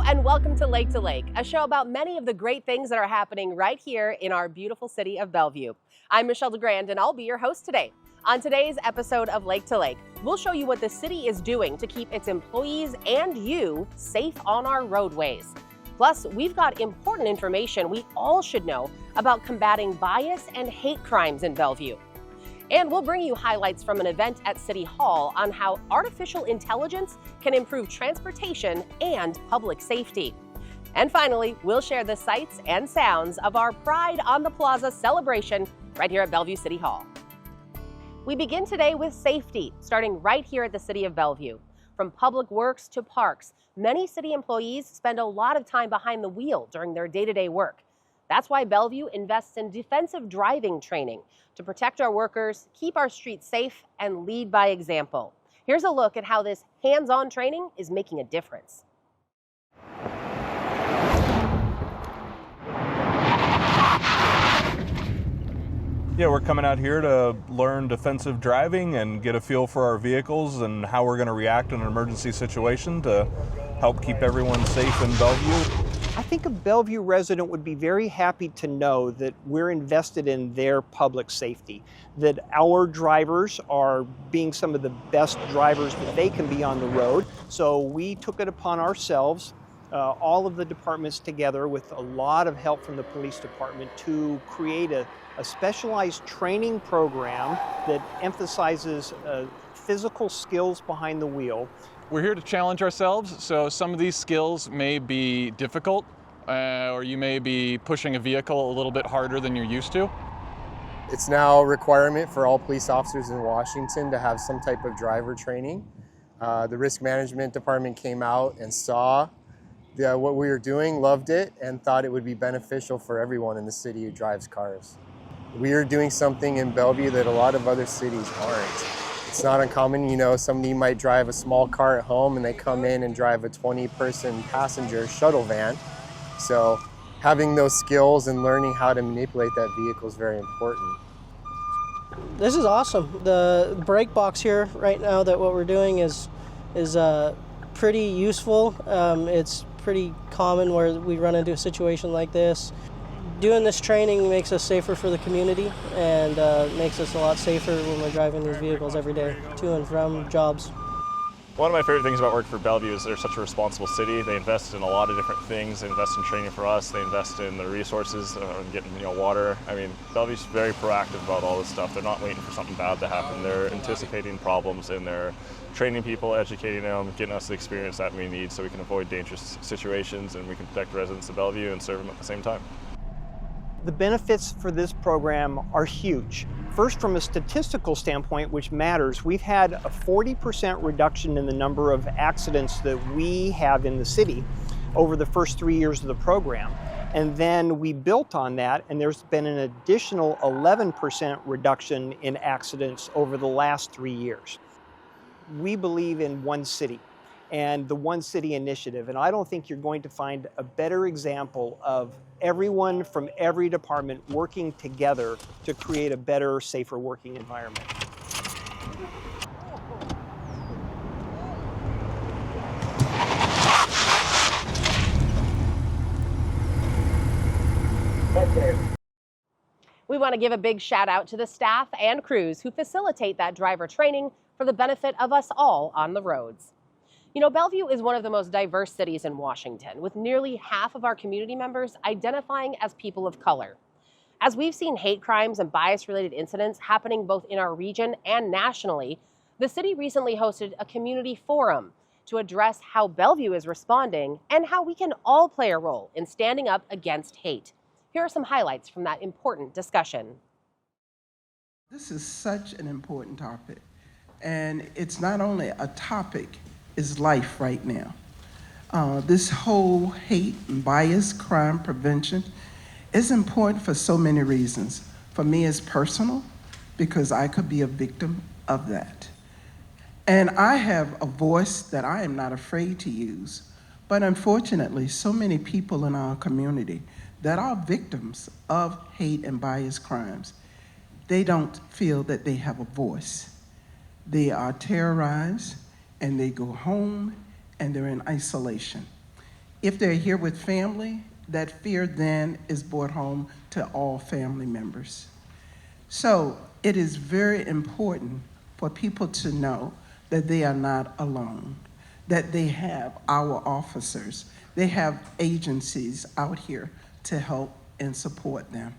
and welcome to Lake, a show about many of the great things that are happening right here in our beautiful city of Bellevue. I'm Michelle DeGrand, and I'll be your host today. On today's episode of Lake to Lake, we'll show you what the city is doing to keep its employees and you safe on our roadways. Plus, we've got important information we all should know about combating bias and hate crimes in Bellevue. And we'll bring you highlights from an event at City Hall on how artificial intelligence can improve transportation and public safety. And finally, we'll share the sights and sounds of our Pride on the Plaza celebration right here at Bellevue City Hall. We begin today with safety, starting right here at the City of Bellevue. From public works to parks, many city employees spend a lot of time behind the wheel during their day-to-day work. That's why Bellevue invests in defensive driving training to protect our workers, keep our streets safe, and lead by example. Here's a look at how this hands-on training is making a difference. Yeah, we're coming out here to learn defensive driving and get a feel for our vehicles and how we're going to react in an emergency situation to help keep everyone safe in Bellevue. I think a Bellevue resident would be very happy to know that we're invested in their public safety, that our drivers are being some of the best drivers that they can be on the road. So we took it upon ourselves, all of the departments together with a lot of help from the police department to create a specialized training program that emphasizes physical skills behind the wheel. We're here to challenge ourselves, so some of these skills may be difficult, or you may be pushing a vehicle a little bit harder than you're used to. It's now a requirement for all police officers in Washington to have some type of driver training. The risk management department came out and saw what we were doing, loved it, and thought it would be beneficial for everyone in the city who drives cars. We are doing something in Bellevue that a lot of other cities aren't. It's not uncommon, somebody might drive a small car at home and they come in and drive a 20-person passenger shuttle van. So having those skills and learning how to manipulate that vehicle is very important. This is awesome. The brake box here right now, that what we're doing is pretty useful. It's pretty common where we run into a situation like this. Doing this training makes us safer for the community and makes us a lot safer when we're driving these vehicles every day to and from jobs. One of my favorite things about working for Bellevue is they're such a responsible city. They invest in a lot of different things. They invest in training for us. They invest in the resources and getting water. I mean, Bellevue's very proactive about all this stuff. They're not waiting for something bad to happen. They're anticipating problems and they're training people, educating them, getting us the experience that we need so we can avoid dangerous situations and we can protect the residents of Bellevue and serve them at the same time. The benefits for this program are huge. First, from a statistical standpoint, which matters, we've had a 40% reduction in the number of accidents that we have in the city over the first 3 years of the program. And then we built on that, and there's been an additional 11% reduction in accidents over the last 3 years. We believe in one city and the One City initiative. And I don't think you're going to find a better example of everyone from every department working together to create a better, safer working environment. We want to give a big shout out to the staff and crews who facilitate that driver training for the benefit of us all on the roads. Bellevue is one of the most diverse cities in Washington, with nearly half of our community members identifying as people of color. As we've seen hate crimes and bias-related incidents happening both in our region and nationally, the city recently hosted a community forum to address how Bellevue is responding and how we can all play a role in standing up against hate. Here are some highlights from that important discussion. This is such an important topic, and it's not only a topic, is life right now. This whole hate and bias crime prevention is important for so many reasons. For me, it's personal because I could be a victim of that. And I have a voice that I am not afraid to use. But unfortunately, so many people in our community that are victims of hate and bias crimes, they don't feel that they have a voice. They are terrorized, and they go home and they're in isolation. If they're here with family, that fear then is brought home to all family members. So it is very important for people to know that they are not alone, that they have our officers, they have agencies out here to help and support them.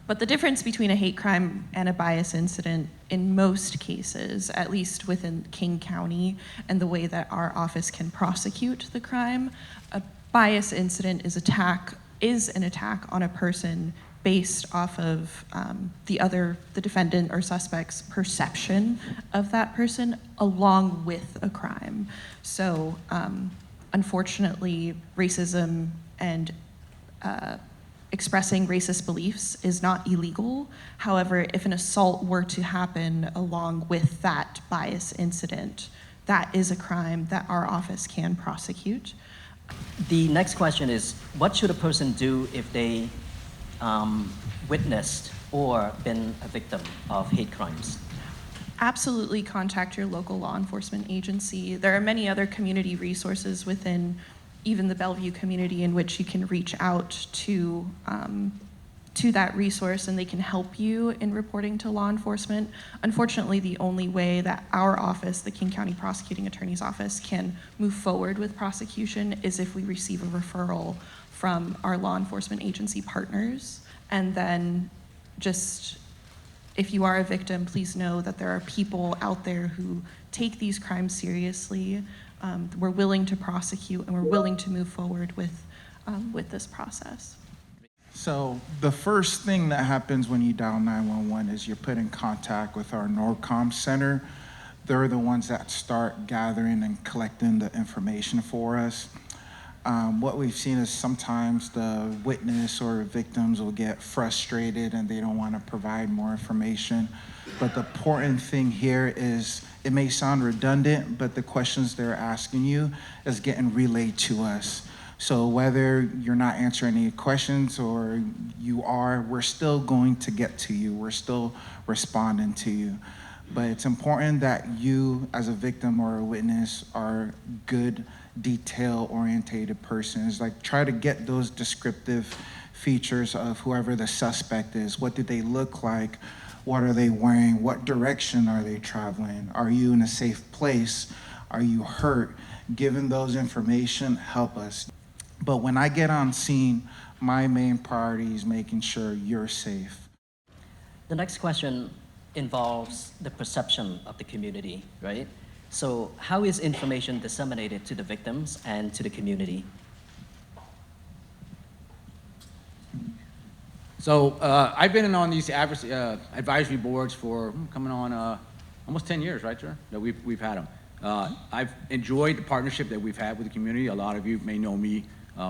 But the difference between a hate crime and a bias incident in most cases, at least within King County and the way that our office can prosecute the crime, a bias incident is an attack on a person based off of the defendant or suspect's perception of that person along with a crime. So unfortunately, racism and expressing racist beliefs is not illegal. However, if an assault were to happen along with that bias incident, that is a crime that our office can prosecute. The next question is, what should a person do if they witnessed or been a victim of hate crimes? Absolutely contact your local law enforcement agency. There are many other community resources within even the Bellevue community in which you can reach out to that resource and they can help you in reporting to law enforcement. Unfortunately, the only way that our office, the King County Prosecuting Attorney's Office, can move forward with prosecution is if we receive a referral from our law enforcement agency partners. And then just, if you are a victim, please know that there are people out there who take these crimes seriously. We're willing to prosecute and we're willing to move forward with this process. So the first thing that happens when you dial 911 is you're put in contact with our NORCOM center. They're the ones that start gathering and collecting the information for us. What we've seen is sometimes the witness or victims will get frustrated and they don't want to provide more information. But the important thing here is, it may sound redundant, but the questions they're asking you is getting relayed to us. So whether you're not answering any questions or you are, we're still going to get to you. We're still responding to you. But it's important that you, as a victim or a witness, are good, detail-orientated persons. Like, try to get those descriptive features of whoever the suspect is. What did they look like? What are they wearing? What direction are they traveling? Are you in a safe place? Are you hurt? Given those information, help us. But when I get on scene, my main priority is making sure you're safe. The next question involves the perception of the community, right? So how is information disseminated to the victims and to the community? So I've been on these advisory boards for coming on almost 10 years, right, sir? That we've had them. I've enjoyed the partnership that we've had with the community. A lot of you may know me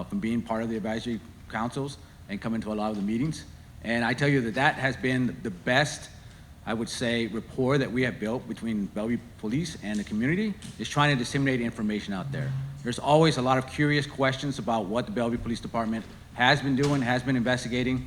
from being part of the advisory councils and coming to a lot of the meetings. And I tell you that has been the best, I would say, rapport that we have built between Bellevue Police and the community, is trying to disseminate information out there. There's always a lot of curious questions about what the Bellevue Police Department has been doing, has been investigating,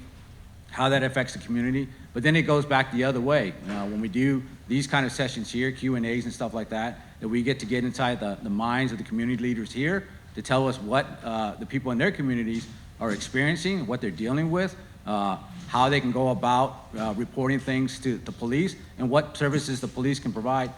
how that affects the community. But then it goes back the other way. When we do these kind of sessions here, Q&As and stuff like that, that we get to get inside the minds of the community leaders here to tell us what the people in their communities are experiencing, what they're dealing with, how they can go about reporting things to the police, and what services the police can provide.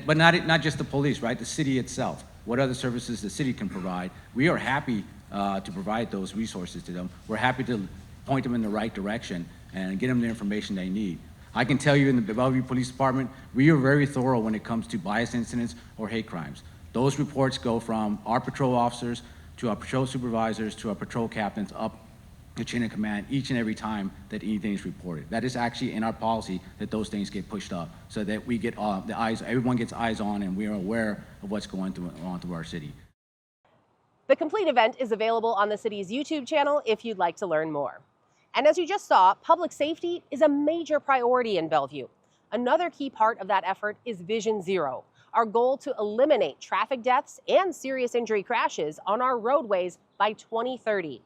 But not just the police, right? The city itself. What other services the city can provide. We are happy to provide those resources to them. We're happy to point them in the right direction and get them the information they need. I can tell you in the Bellevue Police Department, we are very thorough when it comes to bias incidents or hate crimes. Those reports go from our patrol officers to our patrol supervisors to our patrol captains up the chain of command each and every time that anything is reported. That is actually in our policy, that those things get pushed up so that we get everyone gets eyes on and we are aware of what's going on through our city. The complete event is available on the city's YouTube channel if you'd like to learn more. And as you just saw, public safety is a major priority in Bellevue. Another key part of that effort is Vison Zero, our goal to eliminate traffic deaths and serious injury crashes on our roadways by 2030.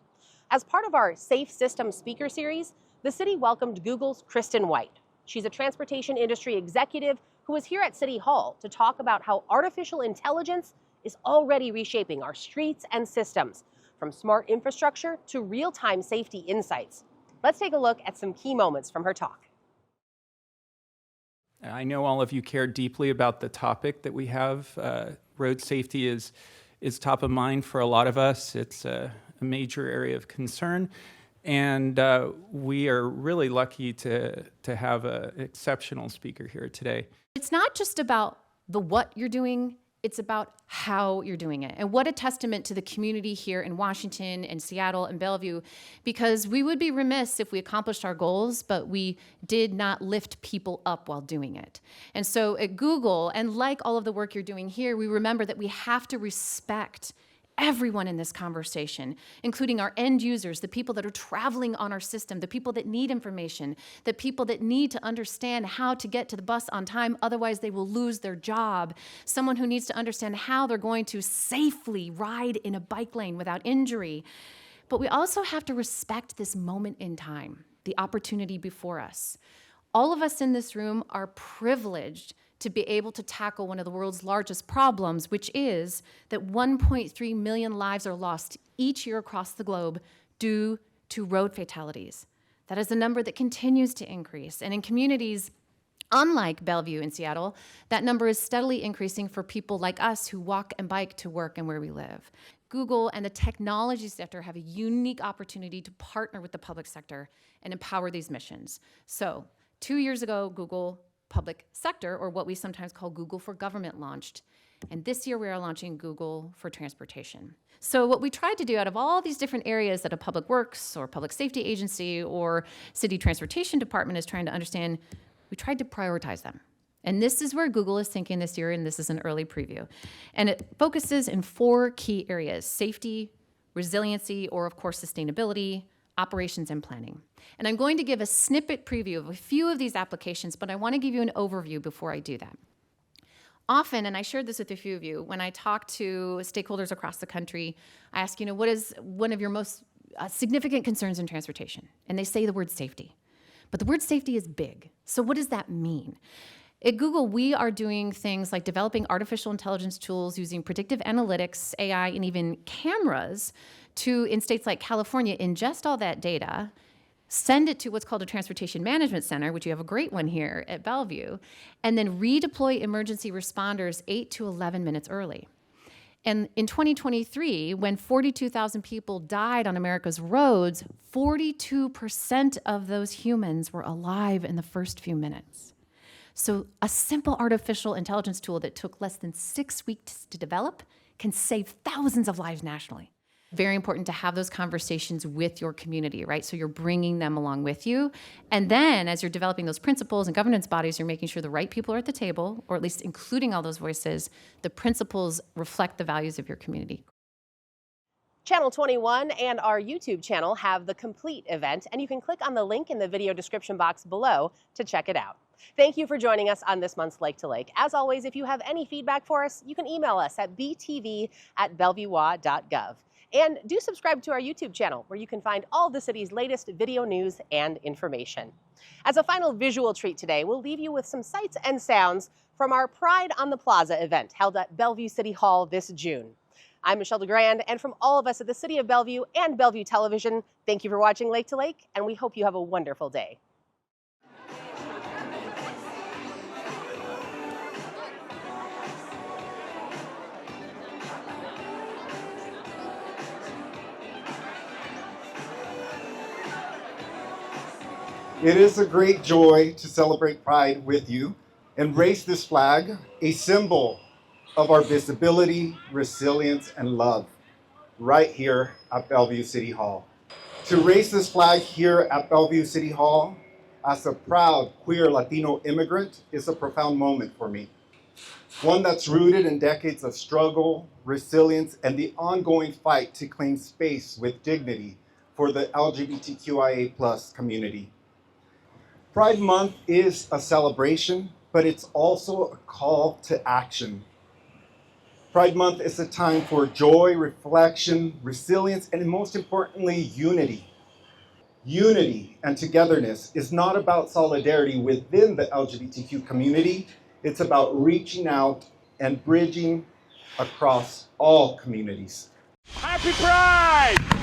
As part of our Safe Systems speaker series, the city welcomed Google's Kristin White. She's a transportation industry executive who is here at City Hall to talk about how artificial intelligence is already reshaping our streets and systems, from smart infrastructure to real-time safety insights. Let's take a look at some key moments from her talk. I know all of you care deeply about the topic that we have. Road safety is top of mind for a lot of us. It's a major area of concern. And we are really lucky to have an exceptional speaker here today. It's not just about the what you're doing, it's about how you're doing it. And what a testament to the community here in Washington and Seattle and Bellevue, because we would be remiss if we accomplished our goals, but we did not lift people up while doing it. And so at Google, and like all of the work you're doing here, we remember that we have to respect everyone in this conversation, including our end users, the people that are traveling on our system, the people that need information, the people that need to understand how to get to the bus on time, otherwise they will lose their job, someone who needs to understand how they're going to safely ride in a bike lane without injury. But we also have to respect this moment in time, the opportunity before us. All of us in this room are privileged to be able to tackle one of the world's largest problems, which is that 1.3 million lives are lost each year across the globe due to road fatalities. That is a number that continues to increase. And in communities unlike Bellevue in Seattle, that number is steadily increasing for people like us who walk and bike to work and where we live. Google and the technology sector have a unique opportunity to partner with the public sector and empower these missions. So 2 years ago, Google Public Sector, or what we sometimes call Google for Government, launched. And this year we are launching Google for Transportation. So what we tried to do out of all these different areas that a public works or public safety agency or city transportation department is trying to understand, we tried to prioritize them. And this is where Google is thinking this year, and this is an early preview. And it focuses in 4 key areas: safety, resiliency, or of course sustainability, operations, and planning. And I'm going to give a snippet preview of a few of these applications, but I want to give you an overview before I do that. Often, and I shared this with a few of you, when I talk to stakeholders across the country, I ask, what is one of your most significant concerns in transportation? And they say the word safety. But the word safety is big. So what does that mean? At Google, we are doing things like developing artificial intelligence tools using predictive analytics, AI, and even cameras to, in states like California, ingest all that data, send it to what's called a transportation management center, which you have a great one here at Bellevue, and then redeploy emergency responders 8 to 11 minutes early. And in 2023, when 42,000 people died on America's roads, 42% of those humans were alive in the first few minutes. So a simple artificial intelligence tool that took less than 6 weeks to develop can save thousands of lives nationally. Very important to have those conversations with your community, right? So you're bringing them along with you. And then as you're developing those principles and governance bodies, you're making sure the right people are at the table, or at least including all those voices. The principles reflect the values of your community. Channel 21 and our YouTube channel have the complete event, and you can click on the link in the video description box below to check it out. Thank you for joining us on this month's Lake to Lake. As always, if you have any feedback for us, you can email us at btv@bellevuewa.gov. And do subscribe to our YouTube channel, where you can find all the city's latest video news and information. As a final visual treat today, we'll leave you with some sights and sounds from our Pride on the Plaza event held at Bellevue City Hall this June. I'm Michelle DeGrand, and from all of us at the City of Bellevue and Bellevue Television, thank you for watching Lake to Lake, and we hope you have a wonderful day. It is a great joy to celebrate Pride with you and raise this flag, a symbol of our visibility, resilience, and love, right here at Bellevue City Hall. To raise this flag here at Bellevue City Hall as a proud queer Latino immigrant is a profound moment for me. One that's rooted in decades of struggle, resilience, and the ongoing fight to claim space with dignity for the LGBTQIA+ community. Pride Month is a celebration, but it's also a call to action. Pride Month is a time for joy, reflection, resilience, and most importantly, unity. Unity and togetherness is not about solidarity within the LGBTQ community. It's about reaching out and bridging across all communities. Happy Pride!